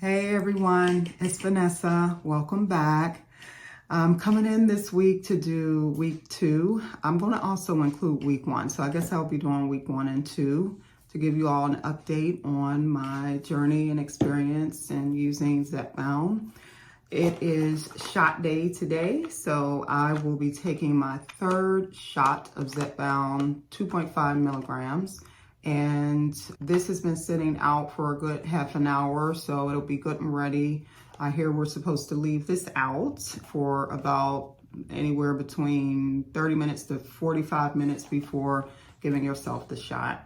Hey everyone, it's Vanessa. Welcome back. I'm coming in this week to do week 2. I'm going to also include week 1. So I guess I'll be doing week 1 and 2 to give you all an update on my journey and experience in using Zepbound. It is shot day today, so I will be taking my 3rd shot of Zepbound, 2.5 milligrams. And this has been sitting out for a good half an hour, so it'll be good and ready. I hear we're supposed to leave this out for about anywhere between 30 minutes to 45 minutes before giving yourself the shot.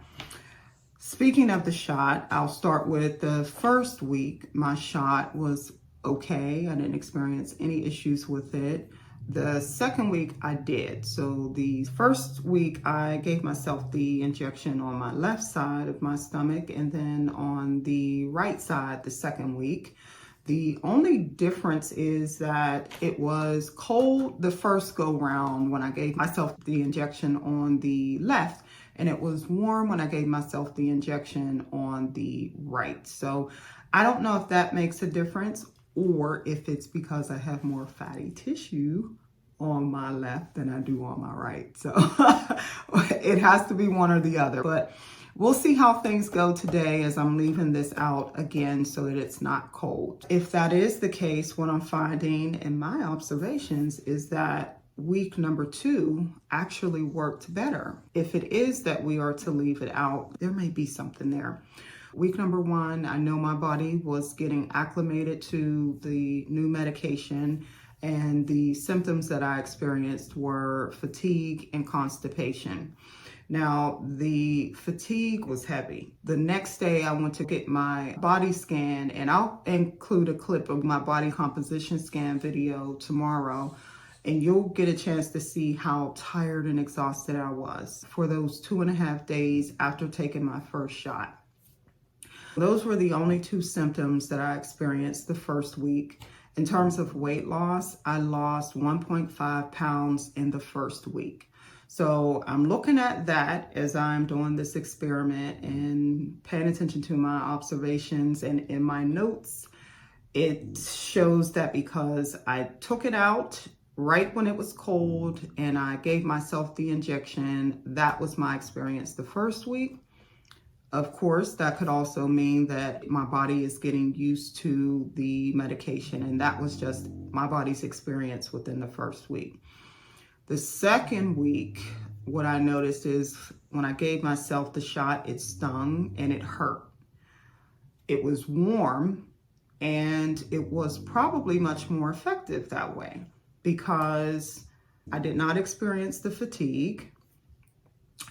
Speaking of the shot, I'll start with the first week. My shot was okay. I didn't experience any issues with it. The second week I did. So the first week I gave myself the injection on my left side of my stomach, and then on the right side the second week. The only difference is that it was cold the first go round when I gave myself the injection on the left, and it was warm when I gave myself the injection on the right. So I don't know if that makes a difference, or if it's because I have more fatty tissue on my left than I do on my right. So it has to be one or the other. But we'll see how things go today as I'm leaving this out again so that it's not cold. If that is the case, what I'm finding in my observations is that week number 2 actually worked better. If it is that we are to leave it out, there may be something there. Week number 1, I know my body was getting acclimated to the new medication, and the symptoms that I experienced were fatigue and constipation. Now, the fatigue was heavy. The next day I went to get my body scan, and I'll include a clip of my body composition scan video tomorrow, and you'll get a chance to see how tired and exhausted I was for those 2.5 days after taking my first shot. Those were the only 2 symptoms that I experienced the first week. In terms of weight loss, I lost 1.5 pounds in the first week. So I'm looking at that as I'm doing this experiment and paying attention to my observations. And in my notes, it shows that because I took it out right when it was cold and I gave myself the injection, that was my experience the first week. Of course, that could also mean that my body is getting used to the medication, and that was just my body's experience within the first week. The second week, what I noticed is when I gave myself the shot, it stung and it hurt. It was warm, and it was probably much more effective that way because I did not experience the fatigue.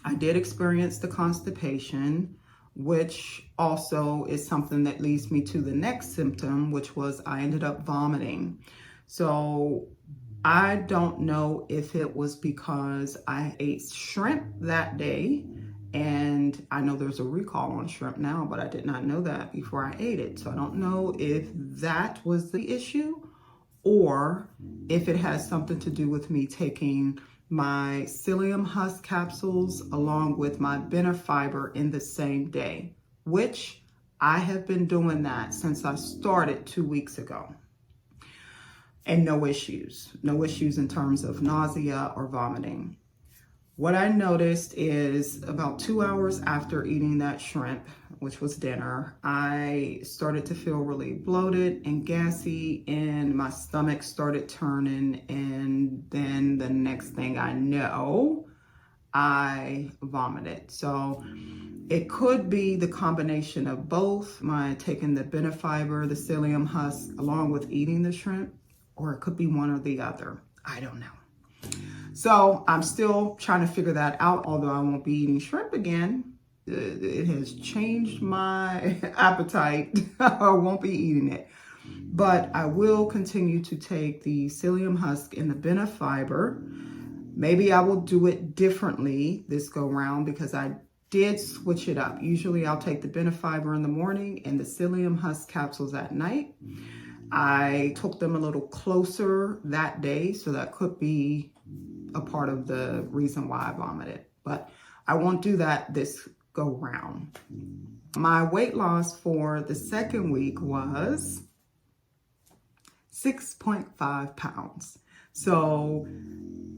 I did experience the constipation, which also is something that leads me to the next symptom, which was I ended up vomiting. So I don't know if it was because I ate shrimp that day, and I know there's a recall on shrimp now, but I did not know that before I ate it. So I don't know if that was the issue or if it has something to do with me taking my psyllium husk capsules along with my benefiber in the same day, which I have been doing that since I started 2 weeks ago. And no issues in terms of nausea or vomiting. What I noticed is about 2 hours after eating that shrimp, which was dinner, I started to feel really bloated and gassy, and my stomach started turning, and then the next thing I know, I vomited. So it could be the combination of both, my taking the benefiber, the psyllium husk, along with eating the shrimp, or it could be one or the other. I don't know. So I'm still trying to figure that out, although I won't be eating shrimp again. It has changed my appetite. I won't be eating it. But I will continue to take the psyllium husk and the benefiber. Maybe I will do it differently this go round because I did switch it up. Usually I'll take the benefiber in the morning and the psyllium husk capsules at night. I took them a little closer that day, so that could be a part of the reason why I vomited. But I won't do that this go round. My weight loss for the second week was 6.5 pounds. So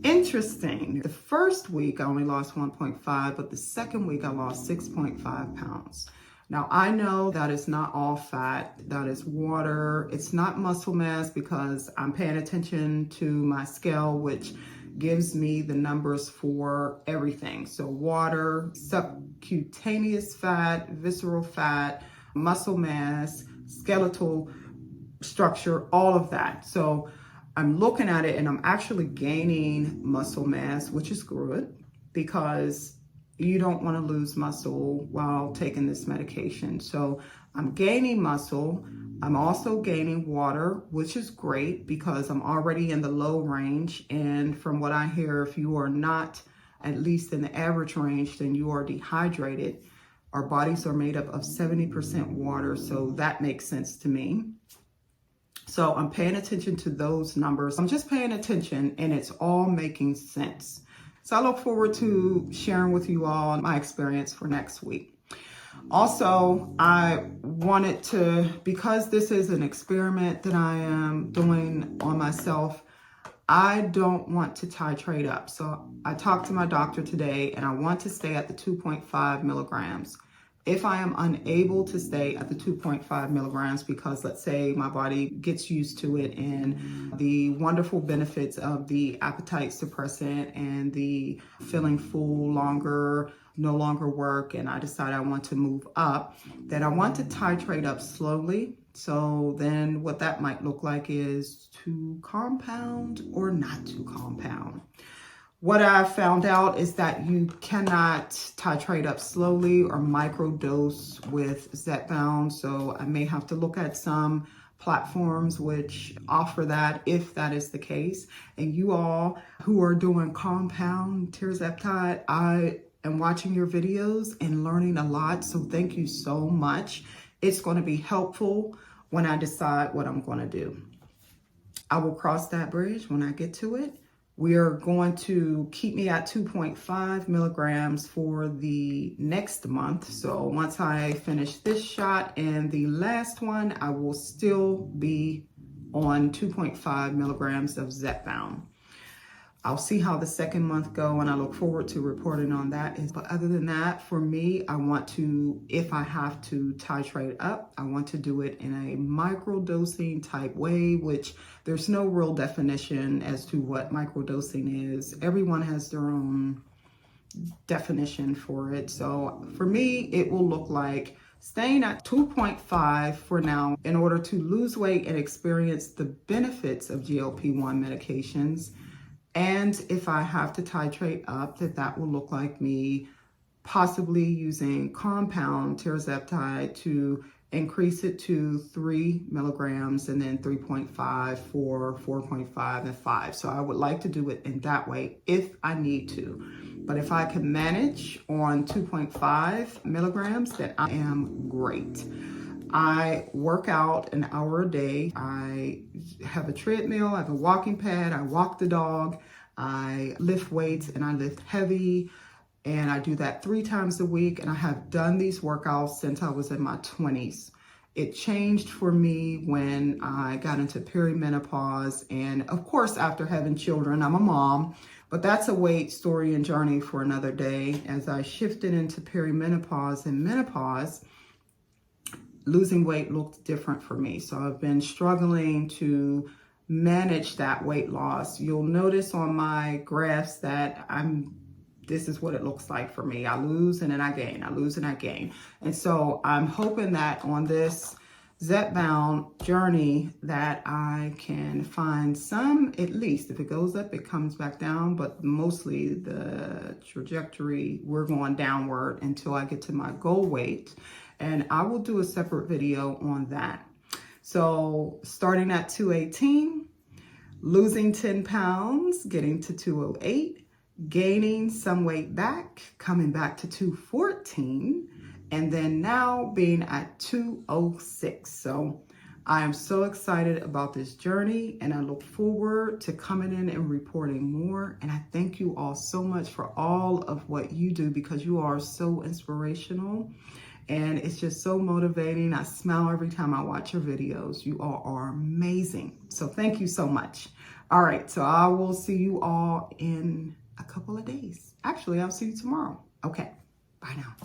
interesting. The first week I only lost 1.5, but the second week I lost 6.5 pounds. Now I know that is not all fat, that is water. It's not muscle mass because I'm paying attention to my scale, which gives me the numbers for everything. So water, subcutaneous fat, visceral fat, muscle mass, skeletal structure, all of that. So I'm looking at it and I'm actually gaining muscle mass, which is good because you don't want to lose muscle while taking this medication. So I'm gaining muscle. I'm also gaining water, which is great because I'm already in the low range. And from what I hear, if you are not at least in the average range, then you are dehydrated. Our bodies are made up of 70% water, so that makes sense to me. So I'm paying attention to those numbers. I'm just paying attention and it's all making sense. So I look forward to sharing with you all my experience for next week. Also, I wanted to, because this is an experiment that I am doing on myself, I don't want to titrate up. So I talked to my doctor today and I want to stay at the 2.5 milligrams. If I am unable to stay at the 2.5 milligrams because let's say my body gets used to it and the wonderful benefits of the appetite suppressant and the feeling full longer no longer work and I decide I want to move up, then I want to titrate up slowly. So then what that might look like is to compound or not to compound. What I found out is that you cannot titrate up slowly or microdose with Zepbound. So I may have to look at some platforms which offer that if that is the case. And you all who are doing compound tirzepatide, I am watching your videos and learning a lot. So thank you so much. It's going to be helpful when I decide what I'm going to do. I will cross that bridge when I get to it. We are going to keep me at 2.5 milligrams for the next month. So once I finish this shot and the last one, I will still be on 2.5 milligrams of Zepbound. I'll see how the second month go and I look forward to reporting on that. But other than that, for me, I want to, if I have to titrate up, I want to do it in a microdosing type way, which there's no real definition as to what microdosing is. Everyone has their own definition for it. So for me, it will look like staying at 2.5 for now in order to lose weight and experience the benefits of GLP-1 medications. And if I have to titrate up, that will look like me possibly using compound tirzepatide to increase it to 3 milligrams and then 3.5 for 4.5 and 5. So I would like to do it in that way if I need to. But if I can manage on 2.5 milligrams, then I am great. I work out an hour a day. I have a treadmill, I have a walking pad, I walk the dog, I lift weights and I lift heavy, and I do that 3 times a week. And I have done these workouts since I was in my 20s. It changed for me when I got into perimenopause. And of course, after having children, I'm a mom, but that's a weight story and journey for another day. As I shifted into perimenopause and menopause, losing weight looked different for me. So I've been struggling to manage that weight loss. You'll notice on my graphs that this is what it looks like for me. I lose and then I gain, I lose and I gain. And so I'm hoping that on this Zepbound journey that I can find some, at least if it goes up, it comes back down, but mostly the trajectory, we're going downward until I get to my goal weight. And I will do a separate video on that. So starting at 218, losing 10 pounds, getting to 208, gaining some weight back, coming back to 214, and then now being at 206. So I am so excited about this journey and I look forward to coming in and reporting more. And I thank you all so much for all of what you do because you are so inspirational. And it's just so motivating. I smile every time I watch your videos. You all are amazing. So thank you so much. All right, so I will see you all in a couple of days. Actually, I'll see you tomorrow. Okay, bye now.